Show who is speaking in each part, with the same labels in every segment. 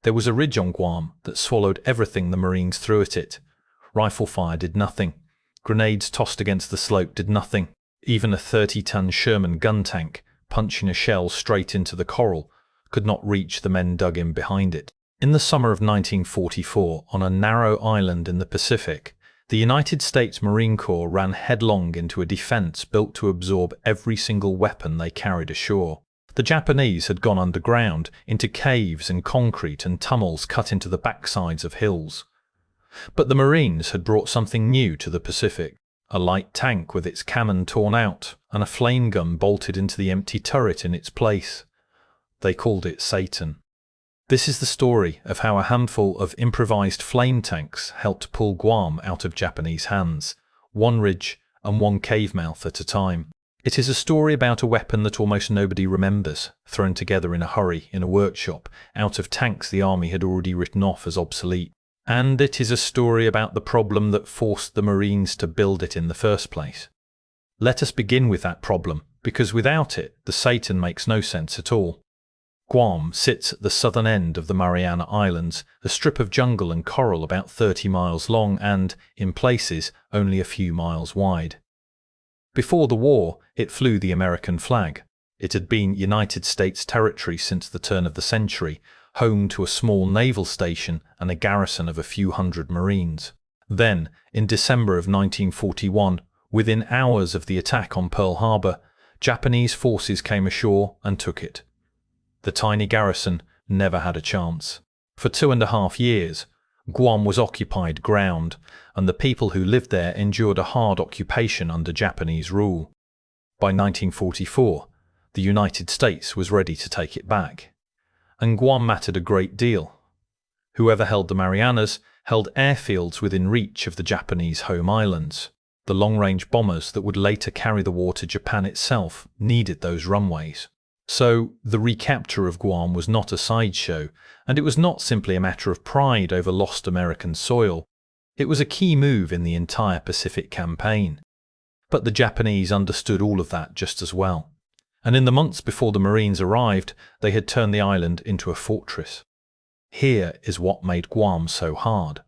Speaker 1: There was a ridge on Guam that swallowed everything the Marines threw at it. Rifle fire did nothing. Grenades tossed against the slope did nothing. Even a 30-ton Sherman gun tank, punching a shell straight into the coral, could not reach the men dug in behind it. In the summer of 1944, on a narrow island in the Pacific, the United States Marine Corps ran headlong into a defense built to absorb every single weapon they carried ashore. The Japanese had gone underground, into caves and concrete and tunnels cut into the backsides of hills. But the Marines had brought something new to the Pacific. A light tank with its cannon torn out, and a flame gun bolted into the empty turret in its place. They called it Satan. This is the story of how a handful of improvised flame tanks helped pull Guam out of Japanese hands, one ridge and one cave mouth at a time. It is a story about a weapon that almost nobody remembers, thrown together in a hurry in a workshop, out of tanks the army had already written off as obsolete. And it is a story about the problem that forced the Marines to build it in the first place. Let us begin with that problem, because without it, the Satan makes no sense at all. Guam sits at the southern end of the Mariana Islands, a strip of jungle and coral about 30 miles long and, in places, only a few miles wide. Before the war, it flew the American flag. It had been United States territory since the turn of the century, home to a small naval station and a garrison of a few hundred Marines. Then, in December of 1941, within hours of the attack on Pearl Harbor, Japanese forces came ashore and took it. The tiny garrison never had a chance. For 2.5 years, Guam was occupied ground, and the people who lived there endured a hard occupation under Japanese rule. By 1944, the United States was ready to take it back. And Guam mattered a great deal. Whoever held the Marianas held airfields within reach of the Japanese home islands. The long-range bombers that would later carry the war to Japan itself needed those runways. So, the recapture of Guam was not a sideshow, and it was not simply a matter of pride over lost American soil. It was a key move in the entire Pacific campaign. But the Japanese understood all of that just as well. And in the months before the Marines arrived, they had turned the island into a fortress. Here is what made Guam so hard.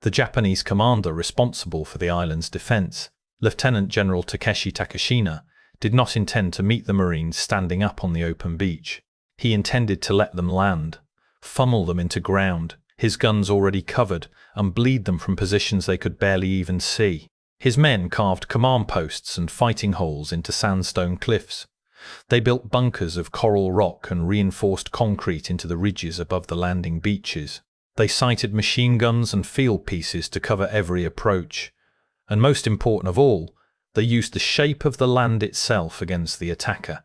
Speaker 1: The Japanese commander responsible for the island's defense, Lieutenant General Takashina, did not intend to meet the Marines standing up on the open beach. He intended to let them land, funnel them into ground, his guns already covered, and bleed them from positions they could barely even see. His men carved command posts and fighting holes into sandstone cliffs. They built bunkers of coral rock and reinforced concrete into the ridges above the landing beaches. They sighted machine guns and field pieces to cover every approach. And most important of all, they used the shape of the land itself against the attacker.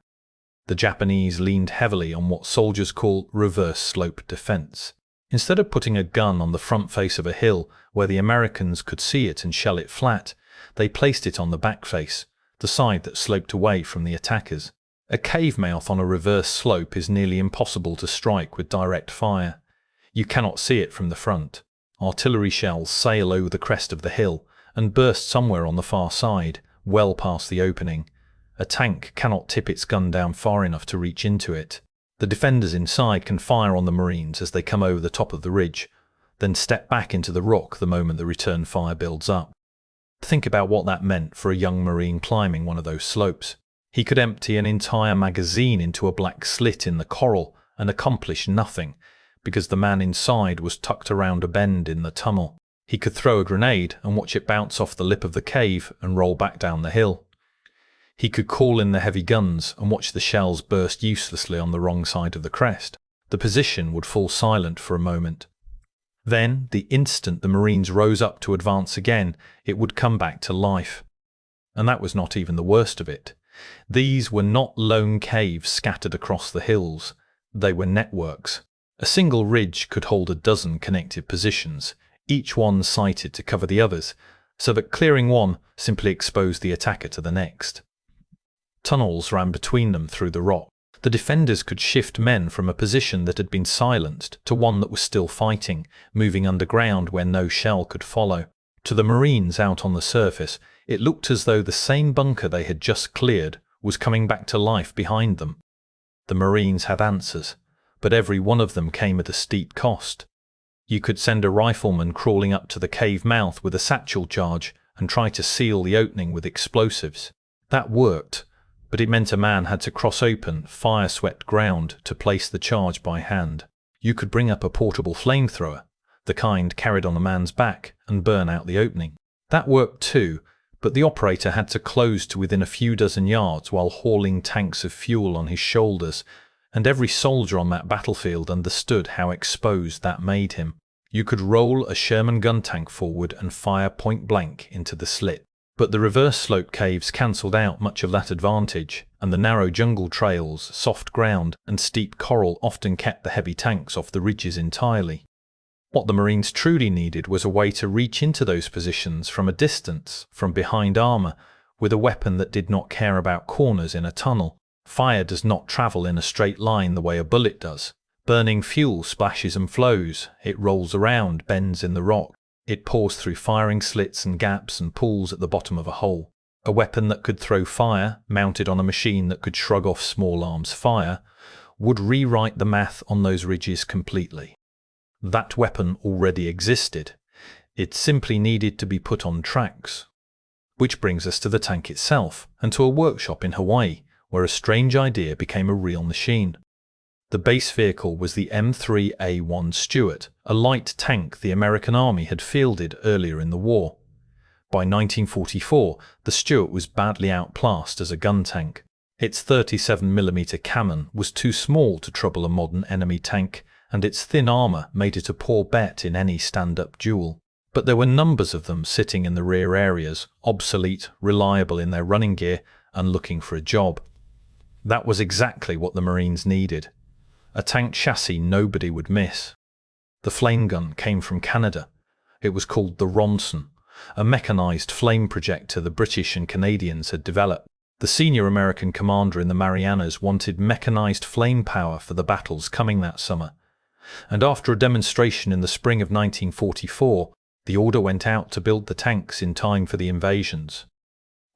Speaker 1: The Japanese leaned heavily on what soldiers call reverse slope defense. Instead of putting a gun on the front face of a hill where the Americans could see it and shell it flat, they placed it on the back face, the side that sloped away from the attackers. A cave mouth on a reverse slope is nearly impossible to strike with direct fire. You cannot see it from the front. Artillery shells sail over the crest of the hill and burst somewhere on the far side, well past the opening. A tank cannot tip its gun down far enough to reach into it. The defenders inside can fire on the Marines as they come over the top of the ridge, then step back into the rock the moment the return fire builds up. Think about what that meant for a young Marine climbing one of those slopes. He could empty an entire magazine into a black slit in the coral and accomplish nothing, because the man inside was tucked around a bend in the tunnel. He could throw a grenade and watch it bounce off the lip of the cave and roll back down the hill. He could call in the heavy guns and watch the shells burst uselessly on the wrong side of the crest. The position would fall silent for a moment. Then, the instant the Marines rose up to advance again, it would come back to life. And that was not even the worst of it. These were not lone caves scattered across the hills. They were networks. A single ridge could hold a dozen connected positions, each one sighted to cover the others, so that clearing one simply exposed the attacker to the next. Tunnels ran between them through the rock. The defenders could shift men from a position that had been silenced to one that was still fighting, moving underground where no shell could follow. To the Marines out on the surface, it looked as though the same bunker they had just cleared was coming back to life behind them. The Marines had answers, but every one of them came at a steep cost. You could send a rifleman crawling up to the cave mouth with a satchel charge and try to seal the opening with explosives. That worked, but it meant a man had to cross open, fire-swept ground to place the charge by hand. You could bring up a portable flamethrower, the kind carried on a man's back, and burn out the opening. That worked too, but the operator had to close to within a few dozen yards while hauling tanks of fuel on his shoulders, and every soldier on that battlefield understood how exposed that made him. You could roll a Sherman gun tank forward and fire point blank into the slit. But the reverse slope caves cancelled out much of that advantage, and the narrow jungle trails, soft ground, and steep coral often kept the heavy tanks off the ridges entirely. What the Marines truly needed was a way to reach into those positions from a distance, from behind armour, with a weapon that did not care about corners in a tunnel. Fire does not travel in a straight line the way a bullet does. Burning fuel splashes and flows, it rolls around, bends in the rock. It pours through firing slits and gaps and pools at the bottom of a hole. A weapon that could throw fire, mounted on a machine that could shrug off small arms fire, would rewrite the math on those ridges completely. That weapon already existed. It simply needed to be put on tracks. Which brings us to the tank itself, and to a workshop in Hawaii, where a strange idea became a real machine. The base vehicle was the M3A1 Stuart, a light tank the American Army had fielded earlier in the war. By 1944, the Stuart was badly outclassed as a gun tank. Its 37mm cannon was too small to trouble a modern enemy tank, and its thin armour made it a poor bet in any stand-up duel. But there were numbers of them sitting in the rear areas, obsolete, reliable in their running gear, and looking for a job. That was exactly what the Marines needed. A tank chassis nobody would miss. The flame gun came from Canada. It was called the Ronson, a mechanised flame projector the British and Canadians had developed. The senior American commander in the Marianas wanted mechanised flame power for the battles coming that summer, and after a demonstration in the spring of 1944, the order went out to build the tanks in time for the invasions.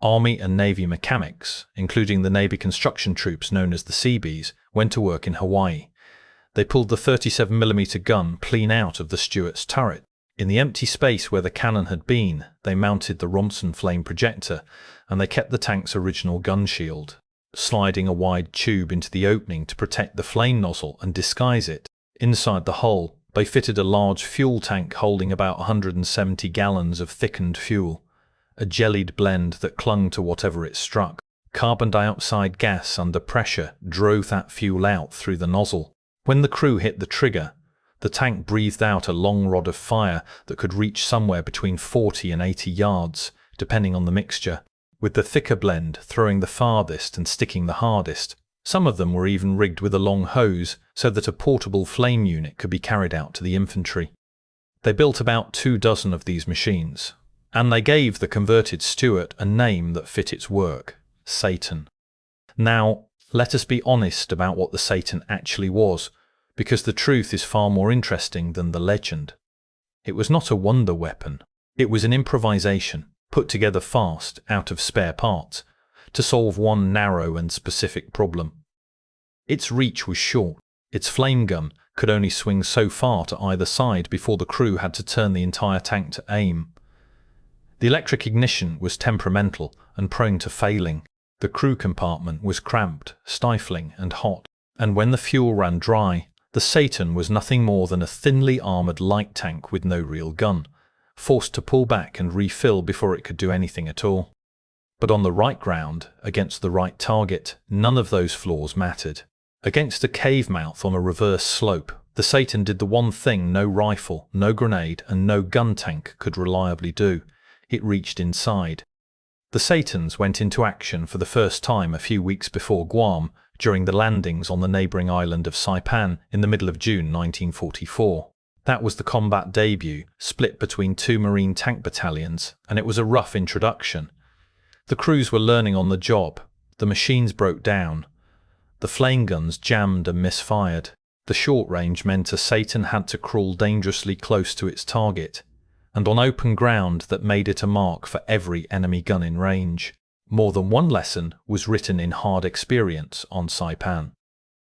Speaker 1: Army and Navy mechanics, including the Navy construction troops known as the Seabees, went to work in Hawaii. They pulled the 37mm gun clean out of the Stuart's turret. In the empty space where the cannon had been, they mounted the Ronson flame projector, and they kept the tank's original gun shield, sliding a wide tube into the opening to protect the flame nozzle and disguise it. Inside the hull, they fitted a large fuel tank holding about 170 gallons of thickened fuel, a jellied blend that clung to whatever it struck. Carbon dioxide gas under pressure drove that fuel out through the nozzle. When the crew hit the trigger, the tank breathed out a long rod of fire that could reach somewhere between 40 and 80 yards, depending on the mixture, with the thicker blend throwing the farthest and sticking the hardest. Some of them were even rigged with a long hose so that a portable flame unit could be carried out to the infantry. They built about 24 of these machines, and they gave the converted Stuart a name that fit its work: Satan. Now, let us be honest about what the Satan actually was, because the truth is far more interesting than the legend. It was not a wonder weapon. It was an improvisation, put together fast, out of spare parts, to solve one narrow and specific problem. Its reach was short. Its flame gun could only swing so far to either side before the crew had to turn the entire tank to aim. The electric ignition was temperamental and prone to failing. The crew compartment was cramped, stifling, and hot, and when the fuel ran dry, the Satan was nothing more than a thinly armoured light tank with no real gun, forced to pull back and refill before it could do anything at all. But on the right ground, against the right target, none of those flaws mattered. Against a cave mouth on a reverse slope, the Satan did the one thing no rifle, no grenade, and no gun tank could reliably do. It reached inside. The Satans went into action for the first time a few weeks before Guam, during the landings on the neighbouring island of Saipan in the middle of June 1944. That was the combat debut, split between two Marine tank battalions, and it was a rough introduction. The crews were learning on the job. The machines broke down. The flame guns jammed and misfired. The short range meant a Satan had to crawl dangerously close to its target, and on open ground that made it a mark for every enemy gun in range. More than one lesson was written in hard experience on Saipan.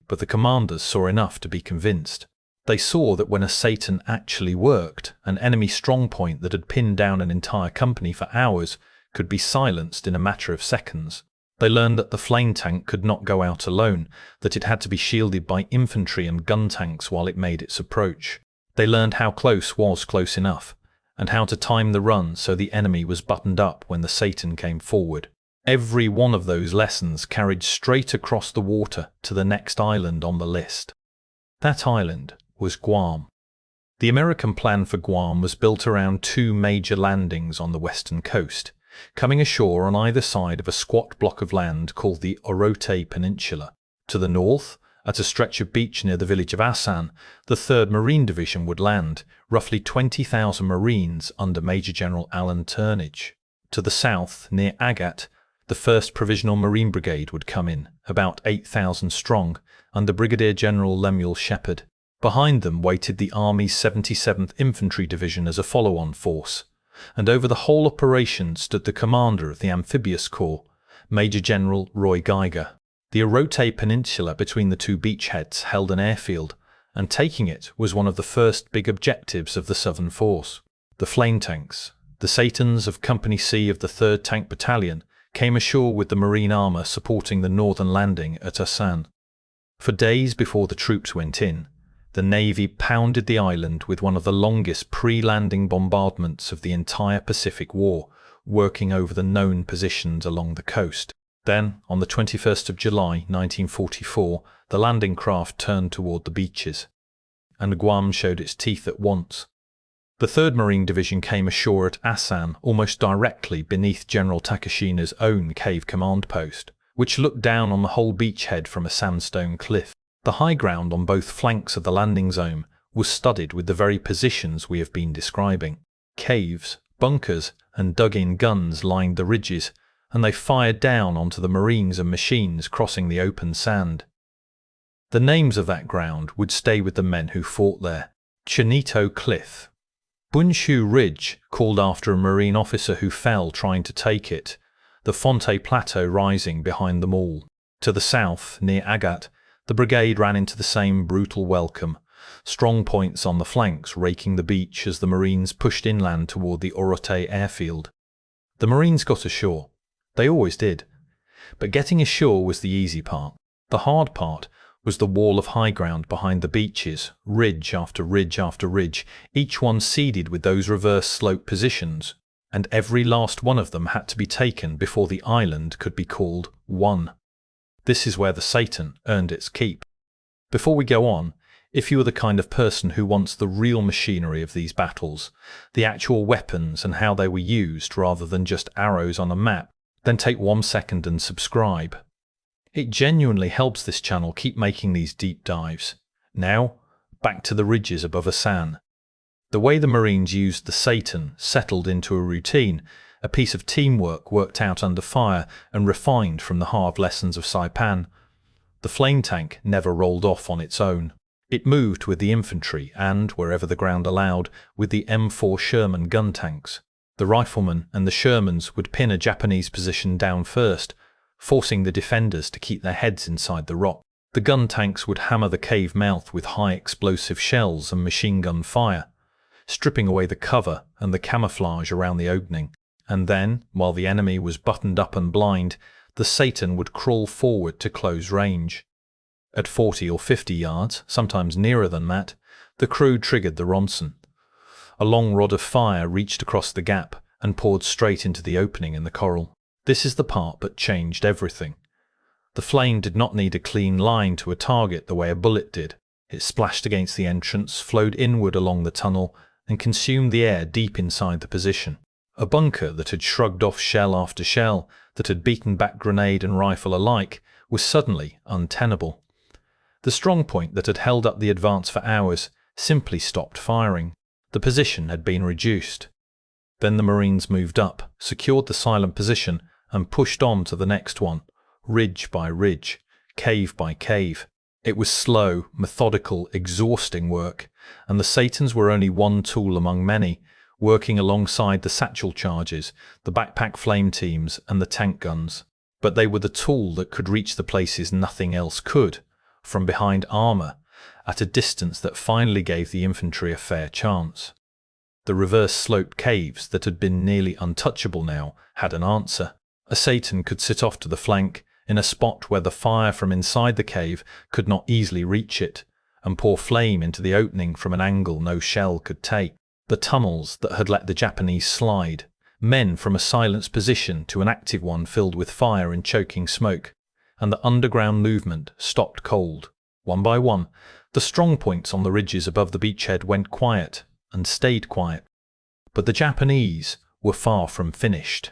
Speaker 1: but the commanders saw enough to be convinced. They saw that when a Saipan actually worked, an enemy strongpoint that had pinned down an entire company for hours could be silenced in a matter of seconds. They learned that the flame tank could not go out alone, that it had to be shielded by infantry and gun tanks while it made its approach. They learned how close was close enough, and how to time the run so the enemy was buttoned up when the Saipan came forward. Every one of those lessons carried straight across the water to the next island on the list. That island was Guam. The American plan for Guam was built around two major landings on the western coast, coming ashore on either side of a squat block of land called the Orote Peninsula. To the north, at a stretch of beach near the village of Asan, the 3rd Marine Division would land, roughly 20,000 Marines under Major General Alan Turnage. To the south, near Agat, the 1st Provisional Marine Brigade would come in, about 8,000 strong, under Brigadier General Lemuel Shepard. Behind them waited the Army's 77th Infantry Division as a follow-on force, and over the whole operation stood the commander of the Amphibious Corps, Major General Roy Geiger. The Orote Peninsula between the two beachheads held an airfield, and taking it was one of the first big objectives of the Southern Force. The flame tanks, the Saitans of Company C of the 3rd Tank Battalion, came ashore with the marine armour supporting the northern landing at Asan. For days before the troops went in, the Navy pounded the island with one of the longest pre-landing bombardments of the entire Pacific War, working over the known positions along the coast. Then, on the 21st of July 1944, the landing craft turned toward the beaches, and Guam showed its teeth at once. The 3rd Marine Division came ashore at Asan almost directly beneath General Takashina's own cave command post, which looked down on the whole beachhead from a sandstone cliff. The high ground on both flanks of the landing zone was studded with the very positions we have been describing. Caves, bunkers, and dug-in guns lined the ridges, and they fired down onto the Marines and machines crossing the open sand. The names of that ground would stay with the men who fought there. Chinito Cliff, Bunshu Ridge, called after a Marine officer who fell trying to take it, the Fonte Plateau rising behind them all. To the south, near Agat, the brigade ran into the same brutal welcome, strong points on the flanks raking the beach as the Marines pushed inland toward the Orote airfield. The Marines got ashore. They always did. But getting ashore was the easy part. The hard part was the wall of high ground behind the beaches, ridge after ridge after ridge, each one seeded with those reverse slope positions, and every last one of them had to be taken before the island could be called one. This is where the Saipan earned its keep. Before we go on, if you are the kind of person who wants the real machinery of these battles, the actual weapons and how they were used rather than just arrows on a map, then take 1 second and subscribe. It genuinely helps this channel keep making these deep dives. Now, back to the ridges above Asan. The way the Marines used the Saipan settled into a routine, a piece of teamwork worked out under fire and refined from the hard lessons of Saipan. The flame tank never rolled off on its own. It moved with the infantry and, wherever the ground allowed, with the M4 Sherman gun tanks. The riflemen and the Shermans would pin a Japanese position down first, forcing the defenders to keep their heads inside the rock. The gun tanks would hammer the cave mouth with high explosive shells and machine gun fire, stripping away the cover and the camouflage around the opening. And then, while the enemy was buttoned up and blind, the Saipan would crawl forward to close range. At 40 or 50 yards, sometimes nearer than that, the crew triggered the Ronson. A long rod of fire reached across the gap and poured straight into the opening in the coral. This is the part that changed everything. The flame did not need a clean line to a target the way a bullet did. It splashed against the entrance, flowed inward along the tunnel, and consumed the air deep inside the position. A bunker that had shrugged off shell after shell, that had beaten back grenade and rifle alike, was suddenly untenable. The strong point that had held up the advance for hours simply stopped firing. The position had been reduced. Then the Marines moved up, secured the silent position, and pushed on to the next one, ridge by ridge, cave by cave. It was slow, methodical, exhausting work, and the Saitans were only one tool among many, working alongside the satchel charges, the backpack flame teams, and the tank guns. But they were the tool that could reach the places nothing else could, from behind armour, at a distance that finally gave the infantry a fair chance. The reverse-sloped caves that had been nearly untouchable now had an answer. A Saipan could sit off to the flank, in a spot where the fire from inside the cave could not easily reach it, and pour flame into the opening from an angle no shell could take. The tunnels that had let the Japanese slide, men from a silenced position to an active one filled with fire and choking smoke, and the underground movement stopped cold. One by one, the strong points on the ridges above the beachhead went quiet and stayed quiet. But the Japanese were far from finished.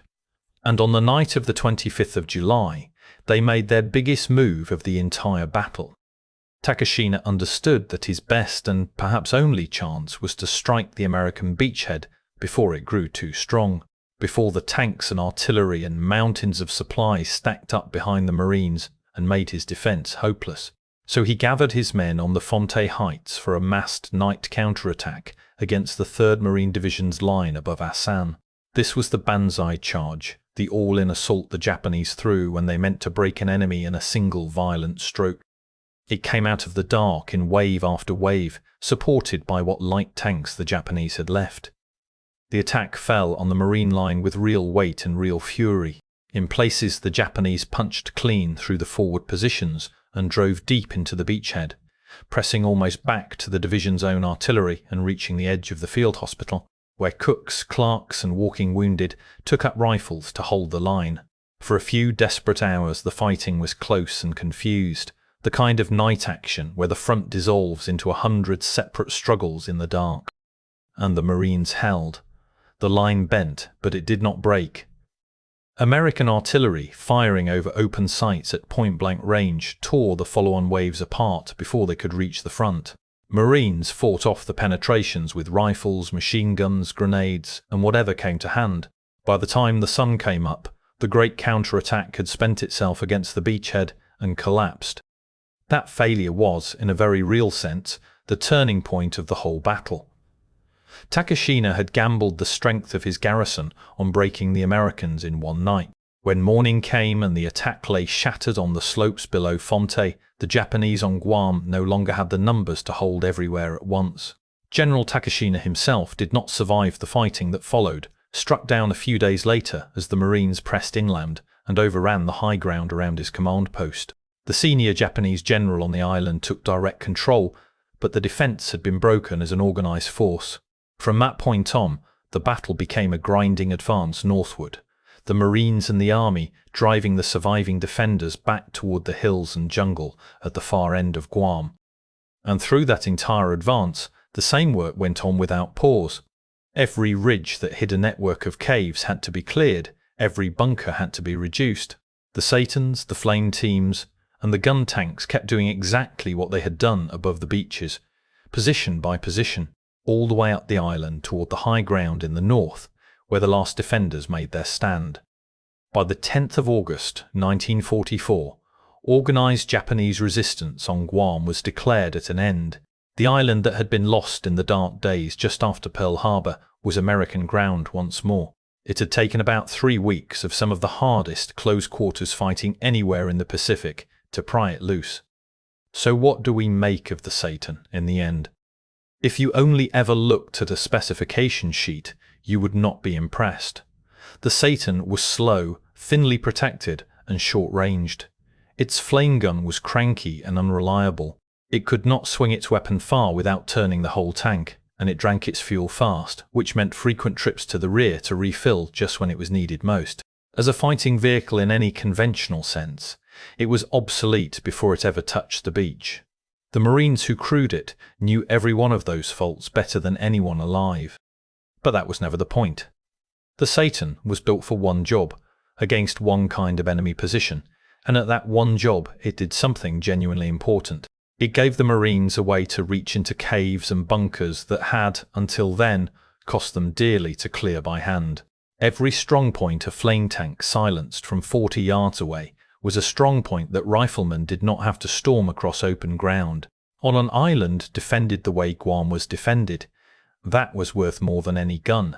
Speaker 1: And on the night of the 25th of July, they made their biggest move of the entire battle. Takashina understood that his best and perhaps only chance was to strike the American beachhead before it grew too strong, before the tanks and artillery and mountains of supplies stacked up behind the Marines and made his defence hopeless. So he gathered his men on the Fonte Heights for a massed night counterattack against the 3rd Marine Division's line above Asan. This was the banzai charge, the all-in assault the Japanese threw when they meant to break an enemy in a single violent stroke. It came out of the dark in wave after wave, supported by what light tanks the Japanese had left. The attack fell on the Marine line with real weight and real fury. In places the Japanese punched clean through the forward positions and drove deep into the beachhead, pressing almost back to the division's own artillery and reaching the edge of the field hospital, where cooks, clerks and walking wounded took up rifles to hold the line. For a few desperate hours the fighting was close and confused, the kind of night action where the front dissolves into 100 separate struggles in the dark. And the Marines held. The line bent, but it did not break. American artillery, firing over open sights at point-blank range, tore the follow-on waves apart before they could reach the front. Marines fought off the penetrations with rifles, machine guns, grenades, and whatever came to hand. By the time the sun came up, the great counterattack had spent itself against the beachhead and collapsed. That failure was, in a very real sense, the turning point of the whole battle. Takashina had gambled the strength of his garrison on breaking the Americans in one night. When morning came and the attack lay shattered on the slopes below Fonte, the Japanese on Guam no longer had the numbers to hold everywhere at once. General Takashina himself did not survive the fighting that followed, struck down a few days later as the Marines pressed inland and overran the high ground around his command post. The senior Japanese general on the island took direct control, but the defence had been broken as an organised force. From that point on, the battle became a grinding advance northward, the Marines and the army driving the surviving defenders back toward the hills and jungle at the far end of Guam. And through that entire advance, the same work went on without pause. Every ridge that hid a network of caves had to be cleared, every bunker had to be reduced. The Saitans, the flame teams, and the gun tanks kept doing exactly what they had done above the beaches, position by position, all the way up the island toward the high ground in the north, where the last defenders made their stand. By the 10th of August, 1944, organised Japanese resistance on Guam was declared at an end. The island that had been lost in the dark days just after Pearl Harbor was American ground once more. It had taken about 3 weeks of some of the hardest close-quarters fighting anywhere in the Pacific to pry it loose. So what do we make of the Saipan in the end? If you only ever looked at a specification sheet, you would not be impressed. The Saipan was slow, thinly protected, and short-ranged. Its flame gun was cranky and unreliable. It could not swing its weapon far without turning the whole tank, and it drank its fuel fast, which meant frequent trips to the rear to refill just when it was needed most. As a fighting vehicle in any conventional sense, it was obsolete before it ever touched the beach. The Marines who crewed it knew every one of those faults better than anyone alive. But that was never the point. The Saipan was built for one job, against one kind of enemy position, and at that one job it did something genuinely important. It gave the Marines a way to reach into caves and bunkers that had, until then, cost them dearly to clear by hand. Every strong point a flame tank silenced from 40 yards away was a strong point that riflemen did not have to storm across open ground. On an island defended the way Guam was defended, that was worth more than any gun.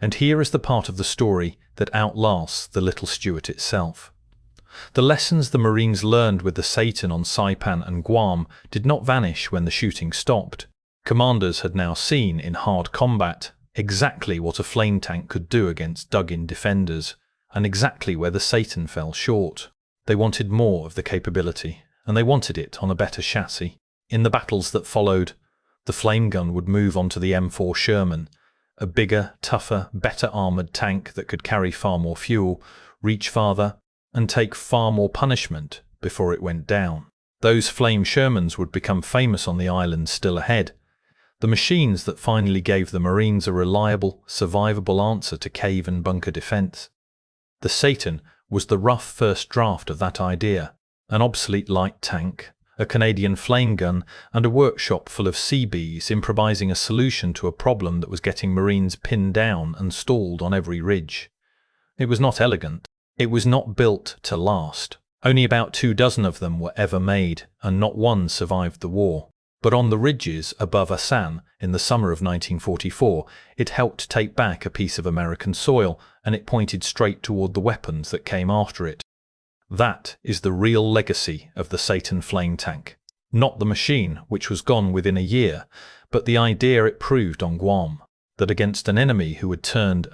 Speaker 1: And here is the part of the story that outlasts the little Stuart itself. The lessons the Marines learned with the Saipan on Saipan and Guam did not vanish when the shooting stopped. Commanders had now seen in hard combat exactly what a flame tank could do against dug-in defenders, and exactly where the Saipan fell short. They wanted more of the capability, and they wanted it on a better chassis. In the battles that followed, the flame gun would move onto the M4 Sherman, a bigger, tougher, better armoured tank that could carry far more fuel, reach farther, and take far more punishment before it went down. Those flame Shermans would become famous on the islands still ahead, the machines that finally gave the Marines a reliable, survivable answer to cave and bunker defence. The Saipan was the rough first draft of that idea, an obsolete light tank, a Canadian flame gun, and a workshop full of Seabees improvising a solution to a problem that was getting Marines pinned down and stalled on every ridge. It was not elegant. It was not built to last. Only about 24 of them were ever made, and not one survived the war. But on the ridges above Asan in the summer of 1944, it helped take back a piece of American soil, and it pointed straight toward the weapons that came after it. That is the real legacy of the Saipan flame tank. Not the machine, which was gone within a year, but the idea it proved on Guam, that against an enemy who had turned